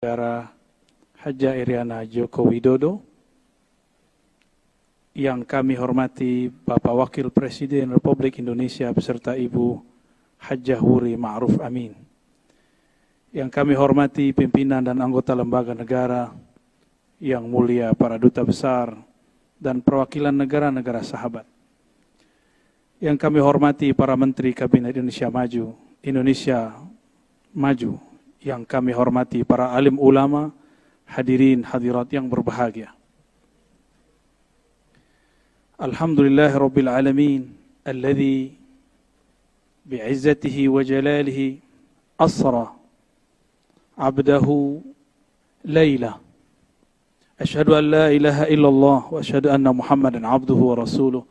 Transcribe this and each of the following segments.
Negara Hajjah Iriana Joko Widodo, yang kami hormati Bapak Wakil Presiden Republik Indonesia beserta Ibu Hajjah Wuri Ma'ruf Amin, yang kami hormati pimpinan dan anggota lembaga negara yang mulia, para duta besar dan perwakilan negara-negara sahabat, yang kami hormati para Menteri Kabinet Indonesia Maju, yang kami hormati para alim ulama, hadirin hadirat yang berbahagia. Alhamdulillahirabbil alamin alladzi bi'izzatihi wa jalalihi asra 'abdahu laila. Asyhadu an la ilaha illallah wa asyhadu anna Muhammadan 'abduhu wa rasuluh.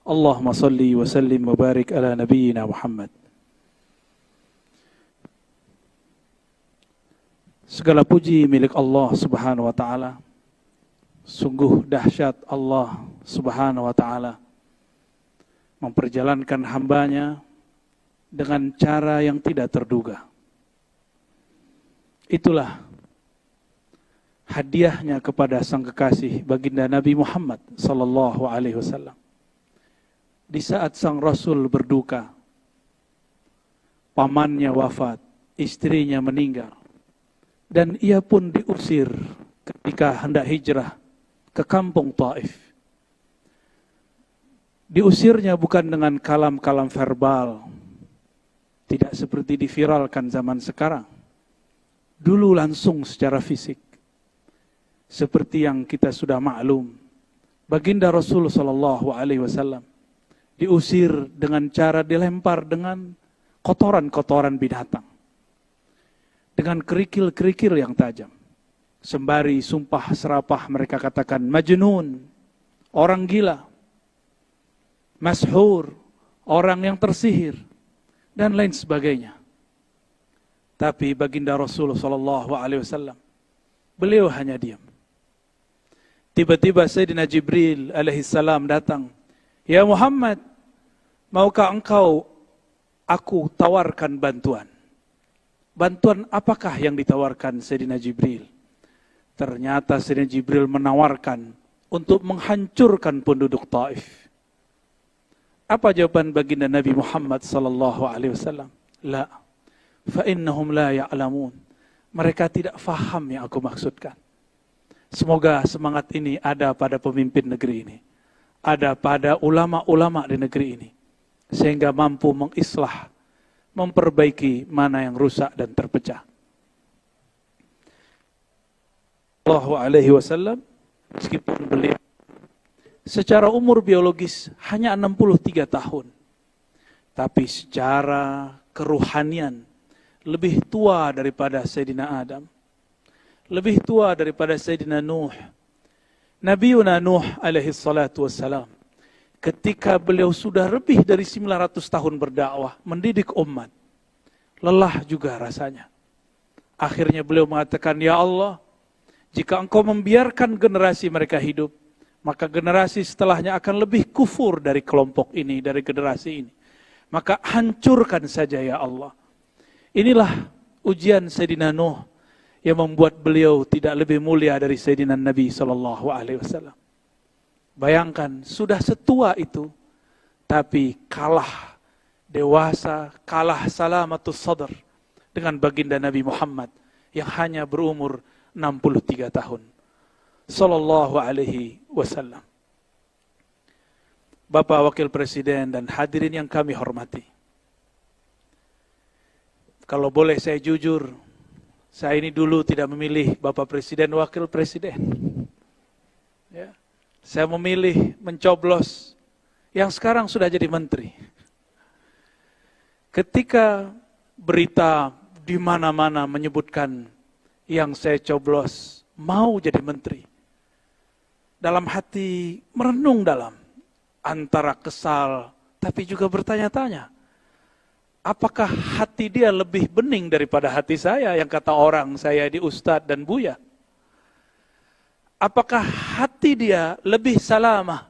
Allahumma salli wa sallim wa barik ala nabiyyina Muhammad. Segala puji milik Allah Subhanahu wa taala. Sungguh dahsyat Allah Subhanahu wa taala memperjalankan hambanya dengan cara yang tidak terduga. Itulah hadiahnya kepada sang kekasih baginda Nabi Muhammad sallallahu alaihi wasallam. Di saat sang Rasul berduka, pamannya wafat, istrinya meninggal, dan ia pun diusir ketika hendak hijrah ke kampung Taif. Diusirnya bukan dengan kalam-kalam verbal, tidak seperti diviralkan zaman sekarang. Dulu langsung secara fisik. Seperti yang kita sudah maklum, baginda Rasul sallallahu alaihi wasallam diusir dengan cara dilempar dengan kotoran-kotoran binatang, dengan kerikil-kerikil yang tajam. Sembari sumpah serapah mereka katakan majnun, orang gila, mashhur, orang yang tersihir, dan lain sebagainya. Tapi baginda Rasulullah SAW, beliau hanya diam. Tiba-tiba Sayyidina Jibril alaihissalam datang. Ya Muhammad, maukah engkau aku tawarkan bantuan? Bantuan apakah yang ditawarkan Sayyidina Jibril? Ternyata Sayyidina Jibril menawarkan untuk menghancurkan penduduk Taif. Apa jawaban baginda Nabi Muhammad sallallahu alaihi wasallam? La, fa innahum la ya'lamun. Mereka tidak faham yang aku maksudkan. Semoga semangat ini ada pada pemimpin negeri ini, ada pada ulama-ulama di negeri ini, sehingga mampu mengislah, memperbaiki mana yang rusak dan terpecah. Sallallahu alaihi wasallam, meskipun beliau secara umur biologis hanya 63 tahun, tapi secara keruhanian lebih tua daripada Sayyidina Adam, lebih tua daripada Sayyidina Nuh. Nabiuna Nuh alaihi salatu wassalam, ketika beliau sudah lebih dari 900 tahun berdakwah, mendidik umat, lelah juga rasanya. Akhirnya beliau mengatakan, ya Allah, jika engkau membiarkan generasi mereka hidup, maka generasi setelahnya akan lebih kufur dari kelompok ini, dari generasi ini. Maka hancurkan saja ya Allah. Inilah ujian Sayyidina Nuh yang membuat beliau tidak lebih mulia dari Sayyidina Nabi SAW. Bayangkan, sudah setua itu, tapi kalah dewasa, kalah salamatus sadr dengan baginda Nabi Muhammad yang hanya berumur 63 tahun. Sallallahu alaihi wasallam. Bapak Wakil Presiden dan hadirin yang kami hormati. Kalau boleh saya jujur, saya ini dulu tidak memilih Bapak Presiden, Wakil Presiden. Ya. Saya memilih mencoblos yang sekarang sudah jadi menteri. Ketika berita di mana-mana menyebutkan yang saya coblos mau jadi menteri, dalam hati merenung dalam, antara kesal tapi juga bertanya-tanya, apakah hati dia lebih bening daripada hati saya yang kata orang saya di Ustadz dan Buya? Apakah hati dia lebih salamah,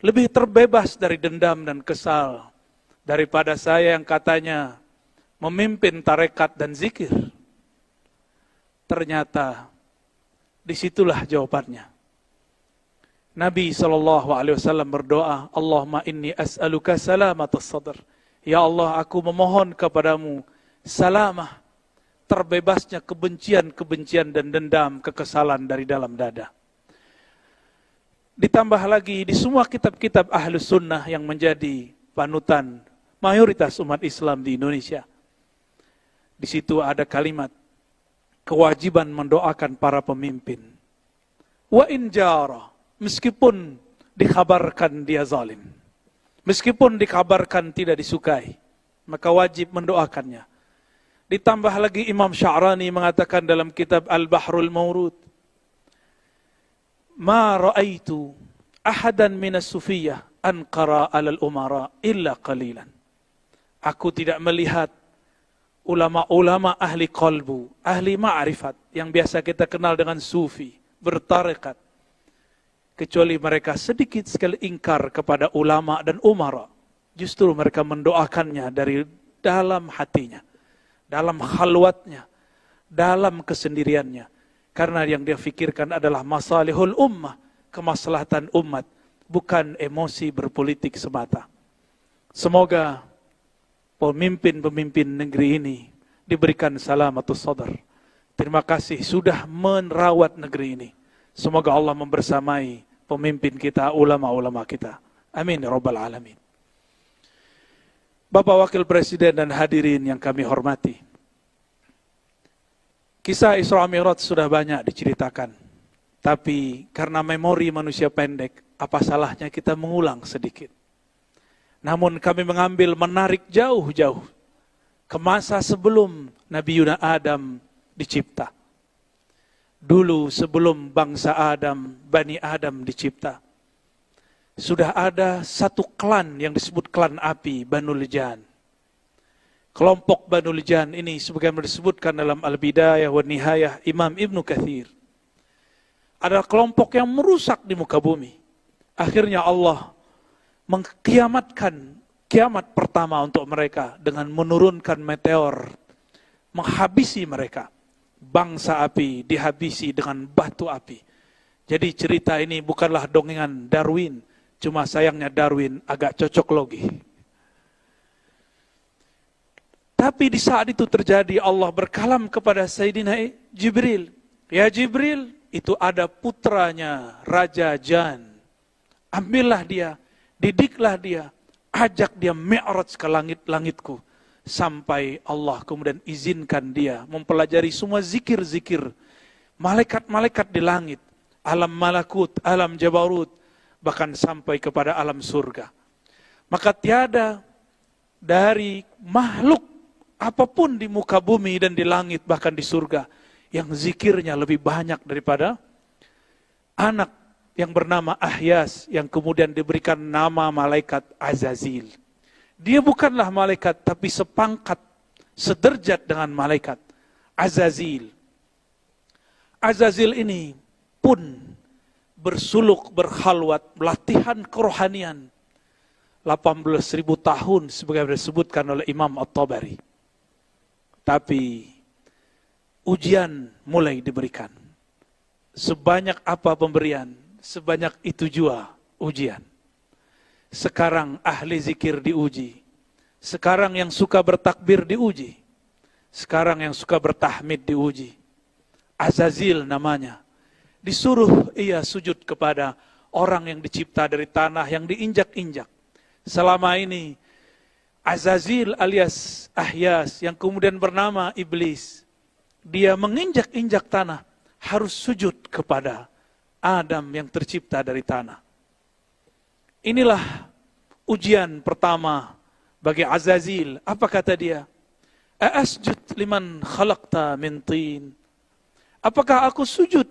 lebih terbebas dari dendam dan kesal daripada saya yang katanya memimpin tarekat dan zikir? Ternyata disitulah jawabannya. Nabi SAW berdoa, Allahumma inni as'aluka salamatas sadr. Ya Allah, aku memohon kepadamu salamah, terbebasnya kebencian-kebencian dan dendam, kekesalan dari dalam dada. Ditambah lagi di semua kitab-kitab Ahlus Sunnah yang menjadi panutan mayoritas umat Islam di Indonesia. Di situ ada kalimat kewajiban mendoakan para pemimpin. Wa in jara, meskipun dikabarkan dia zalim, meskipun dikabarkan tidak disukai, maka wajib mendoakannya. Ditambah lagi Imam Sya'rani mengatakan dalam kitab Al-Bahrul Mawrud, ma ra'aitu ahadan minas sufiyah anqara alal umara illa qalilan. Aku tidak melihat ulama-ulama ahli qalbu, ahli ma'rifat, yang biasa kita kenal dengan sufi, bertarekat, kecuali mereka sedikit sekali ingkar kepada ulama dan umara. Justru mereka mendoakannya dari dalam hatinya, dalam khalwatnya, dalam kesendiriannya. Karena yang dia fikirkan adalah masalihul ummah, kemaslahatan umat, bukan emosi berpolitik semata. Semoga pemimpin-pemimpin negeri ini diberikan salamatus sadar. Terima kasih sudah merawat negeri ini. Semoga Allah membersamai pemimpin kita, ulama-ulama kita. Amin ya rabbal alamin. Bapak Wakil Presiden dan hadirin yang kami hormati, kisah Isra Mi'raj sudah banyak diceritakan. Tapi karena memori manusia pendek, apa salahnya kita mengulang sedikit. Namun kami menarik jauh-jauh ke masa sebelum Nabi Yuna Adam dicipta. Dulu sebelum bangsa Adam, Bani Adam dicipta, sudah ada satu klan yang disebut klan api, Banul Jan. Kelompok Banul Jan ini sebagaimana disebutkan dalam Al-Bidayah wa Nihayah Imam Ibnu Katsir, adalah kelompok yang merusak di muka bumi. Akhirnya Allah mengkiamatkan kiamat pertama untuk mereka dengan menurunkan meteor, menghabisi mereka. Bangsa api dihabisi dengan batu api. Jadi cerita ini bukanlah dongengan Darwin, cuma sayangnya Darwin agak cocok logi. Tapi di saat itu terjadi, Allah berkalam kepada Sayyidina Jibril. Ya Jibril, itu ada putranya Raja Jan. Ambillah dia, didiklah dia, ajak dia mi'raj ke langit-langitku. Sampai Allah kemudian izinkan dia mempelajari semua zikir-zikir malaikat-malaikat di langit, alam malakut, alam jabarut, bahkan sampai kepada alam surga. Maka tiada dari makhluk apapun di muka bumi dan di langit, bahkan di surga, yang zikirnya lebih banyak daripada anak yang bernama Ahyas, yang kemudian diberikan nama malaikat Azazil. Dia bukanlah malaikat, tapi sepangkat, sederjat dengan malaikat Azazil. Azazil ini pun bersuluk, berkhalwat, latihan kerohanian 18.000 tahun sebagaimana disebutkan oleh Imam At-Tabari. Tapi ujian mulai diberikan. Sebanyak apa pemberian, sebanyak itu jua ujian. Sekarang ahli zikir diuji. Sekarang yang suka bertakbir diuji. Sekarang yang suka bertahmid diuji. Azazil namanya. Disuruh ia sujud kepada orang yang dicipta dari tanah yang diinjak-injak. Selama ini Azazil alias Ahyas yang kemudian bernama Iblis, dia menginjak-injak tanah, harus sujud kepada Adam yang tercipta dari tanah. Inilah ujian pertama bagi Azazil. Apa kata dia? Asjud liman khalaqta min tin. Apakah aku sujud?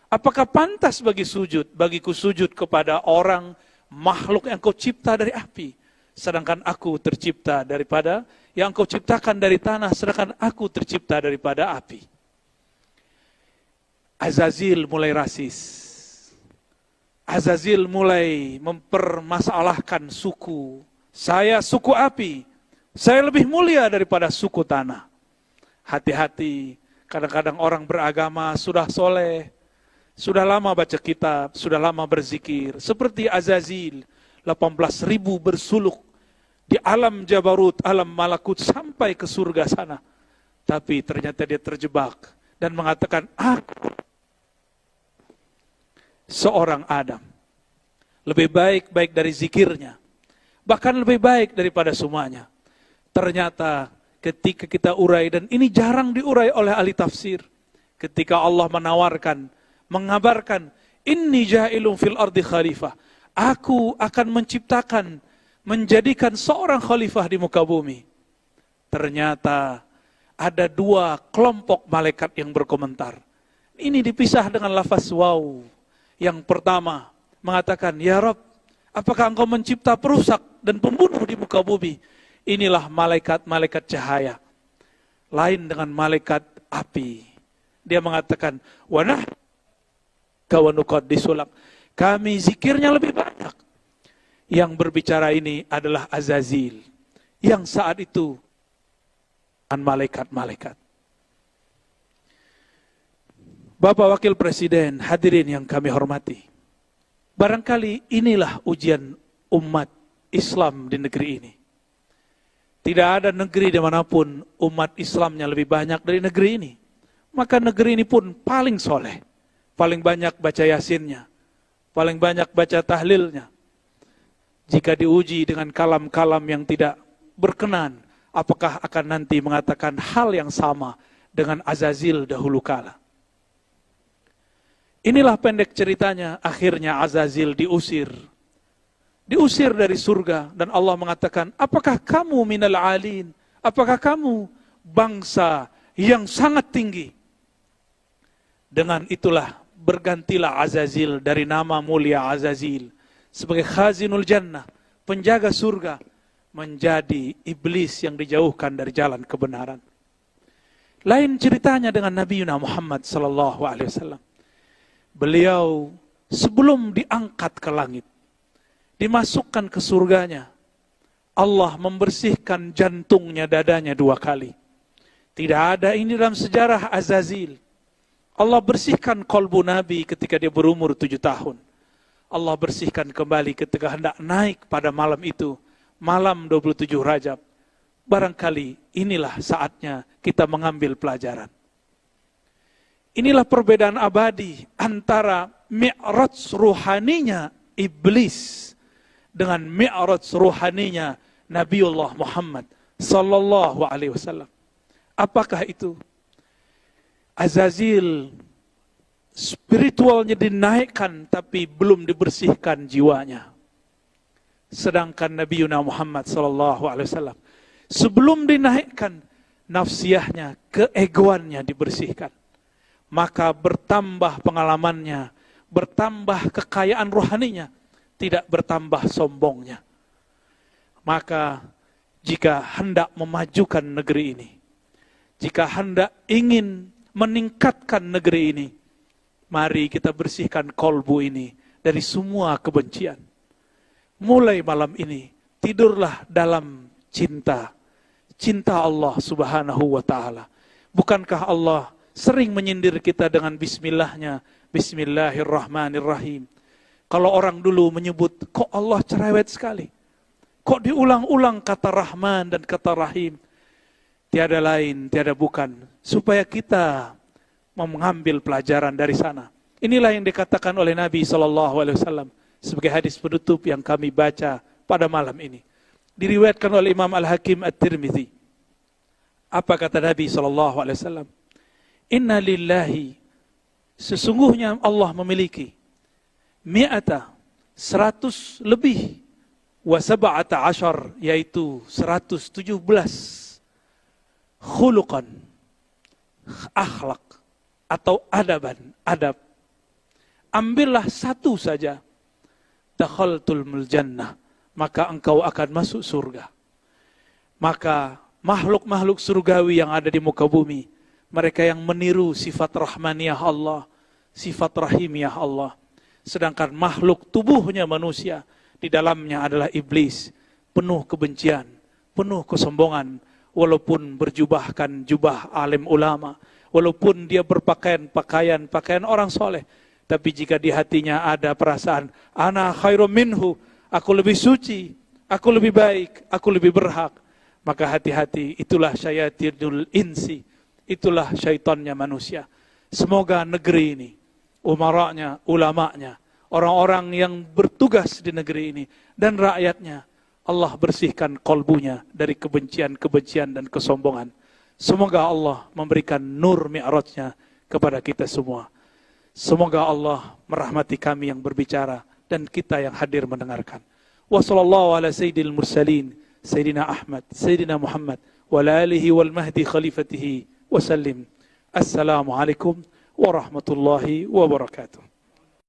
Apakah pantas bagiku sujud kepada orang makhluk yang kau cipta dari api, sedangkan aku tercipta daripada yang kau ciptakan dari tanah, sedangkan aku tercipta daripada api. Azazil mulai rasis. Azazil mulai mempermasalahkan suku. Saya suku api, saya lebih mulia daripada suku tanah. Hati-hati, Kadang-kadang orang beragama sudah soleh, sudah lama baca kitab, sudah lama berzikir. Seperti Azazil, 18.000 bersuluk di alam Jabarut, alam Malakut sampai ke surga sana. Tapi ternyata dia terjebak dan mengatakan, aku seorang Adam. Lebih baik dari zikirnya. Bahkan lebih baik daripada semuanya. Ternyata ketika kita urai, dan ini jarang diurai oleh ahli tafsir. Ketika Allah menawarkan, mengabarkan, inni ja'ilun fil ardi khalifah. Aku akan menciptakan, menjadikan seorang khalifah di muka bumi. Ternyata ada dua kelompok malaikat yang berkomentar. Ini dipisah dengan lafaz waw. Yang pertama mengatakan, ya Rabb, apakah engkau mencipta perusak dan pembunuh di muka bumi? Inilah malaikat-malaikat cahaya. Lain dengan malaikat api. Dia mengatakan, wanah kawanukad disulak. Kami zikirnya lebih banyak. Yang berbicara ini adalah Azazil. Yang saat itu dengan malaikat-malaikat. Bapak Wakil Presiden, hadirin yang kami hormati. Barangkali inilah ujian umat Islam di negeri ini. Tidak ada negeri dimanapun umat Islamnya lebih banyak dari negeri ini. Maka negeri ini pun paling soleh. Paling banyak baca yasinnya. Paling banyak baca tahlilnya. Jika diuji dengan kalam-kalam yang tidak berkenan, apakah akan nanti mengatakan hal yang sama dengan Azazil dahulu kala? Inilah pendek ceritanya, akhirnya Azazil diusir. Diusir dari surga, dan Allah mengatakan, apakah kamu minal alin? Apakah kamu bangsa yang sangat tinggi? Dengan itulah bergantilah Azazil dari nama mulia Azazil sebagai khazinul jannah, penjaga surga, menjadi iblis yang dijauhkan dari jalan kebenaran. Lain ceritanya dengan Nabi Muhammad sallallahu alaihi wasallam. Beliau sebelum diangkat ke langit, dimasukkan ke surganya, Allah membersihkan jantungnya, dadanya 2 kali. Tidak ada ini dalam sejarah Azazil. Allah bersihkan kolbu Nabi ketika dia berumur 7 tahun. Allah bersihkan kembali ketika hendak naik pada malam itu, malam 27 Rajab. Barangkali inilah saatnya kita mengambil pelajaran. Inilah perbedaan abadi antara mi'raj ruhaninya iblis dengan mi'raj ruhaninya Nabiullah Muhammad sallallahu alaihi wasallam. Apakah itu? Azazil spiritualnya dinaikkan tapi belum dibersihkan jiwanya. Sedangkan Nabi Muhammad sallallahu alaihi wasallam sebelum dinaikkan, nafsiyahnya, keegoannya dibersihkan. Maka bertambah pengalamannya, bertambah kekayaan rohaninya, tidak bertambah sombongnya. Maka jika hendak memajukan negeri ini, jika hendak ingin meningkatkan negeri ini, mari kita bersihkan kolbu ini dari semua kebencian. Mulai malam ini, tidurlah dalam cinta. Cinta Allah subhanahu wa ta'ala. Bukankah Allah sering menyindir kita dengan bismillahnya, bismillahirrahmanirrahim. Kalau orang dulu menyebut, kok Allah cerewet sekali? Kok diulang-ulang kata Rahman dan kata Rahim? Tiada lain, tiada bukan. Supaya kita mengambil pelajaran dari sana. Inilah yang dikatakan oleh Nabi SAW sebagai hadis penutup yang kami baca pada malam ini. Diriwayatkan oleh Imam Al-Hakim At-Tirmidzi. Apa kata Nabi SAW? Inna lillahi, sesungguhnya Allah memiliki 100 lebih wa 17, yaitu 117 khuluqan, akhlak atau adab. Ambillah satu saja, dakhaltul jannah, maka engkau akan masuk surga. Maka makhluk-makhluk surgawi yang ada di muka bumi, mereka yang meniru sifat rahmaniyah Allah, sifat rahimiyah Allah. Sedangkan makhluk tubuhnya manusia, di dalamnya adalah iblis, penuh kebencian, penuh kesombongan, walaupun berjubahkan jubah alim ulama, Walaupun dia berpakaian pakaian orang soleh, tapi jika di hatinya ada perasaan ana khairum minhu, aku lebih suci, aku lebih baik, aku lebih berhak, maka hati-hati, itulah syayatinul insi, itulah syaitannya manusia. Semoga negeri ini, umaranya, ulamanya, orang-orang yang bertugas di negeri ini dan rakyatnya, Allah bersihkan kolbunya dari kebencian-kebencian dan kesombongan. Semoga Allah memberikan nur mi'rajnya kepada kita semua. Semoga Allah merahmati kami yang berbicara dan kita yang hadir mendengarkan. Wa sallallahu ala sayyidil mursalin, Sayyidina Ahmad, Sayyidina Muhammad, wa ala alihi wal mahdi khalifatihi wa sallim. Assalamualaikum warahmatullahi wabarakatuh.